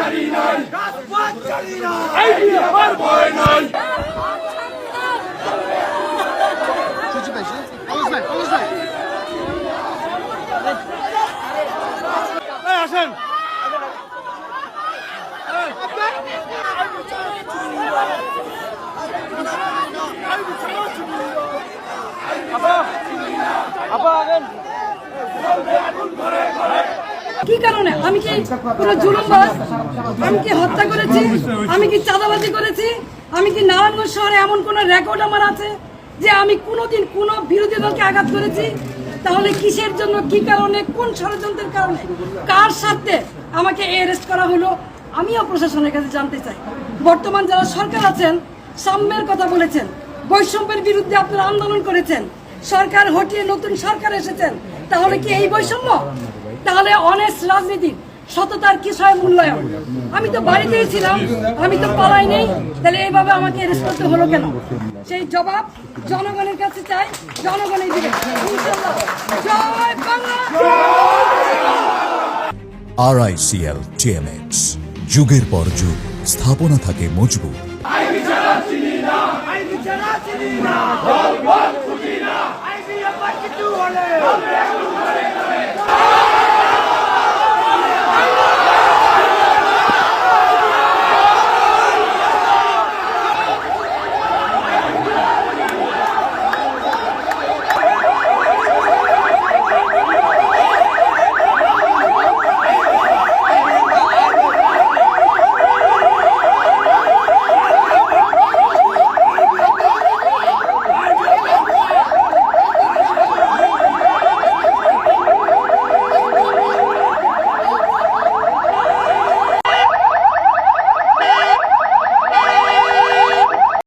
ছাড়ি নাই, রাজপথ ছাড়ি নাই, আইবি আমার ভয় নাই। আসেন কি কারণে? আমি কি কোনো জুলুমবাজ? আমি কি হত্যা করেছি? আমি কি চাঁদাবাজি করেছি? আমি কি নারায়ণগঞ্জ শহরে এমন কোন রেকর্ড আমার আছে যে আমি কোনোদিন কোনো বিরোধী দলকে আঘাত করেছি? তাহলে কিসের জন্য, কি কারণে, কোন ষড়যন্ত্রের কারণে, কার স্বার্থে আমাকে অ্যারেস্ট করা হলো? আমিও প্রশাসনের কাছে জানতে চাই। বর্তমান যারা সরকার আছেন, সাম্যের কথা বলেছেন, বৈষম্যের বিরুদ্ধে আপনারা আন্দোলন করেছেন, সরকার হটিয়ে নতুন সরকার এসেছেন, তাহলে কি এই বৈষম্য? তাহলে অনেস্ট রাজনীতি, সততার কিসের মূল্যায়ন? আমি তো বাড়িতেই ছিলাম, আমি তো পালাই নেই, তাহলে এইভাবে আমাকে অ্যারেস্ট করতে হলো কেন? সেই জবাব জনগণের কাছে চাই, জনগণই দিবে ইনশাআল্লাহ। জয় বাংলা। RICL TMX, যুগের পর যুগ স্থাপনা থাকে মজবুত। আইবি ছাড়া চিনি না, আইবি ছাড়া চিনি না, বল বল খুঁজি না, আইবি আবার কিছু হলে আমরা এখন ঘরে ঘরে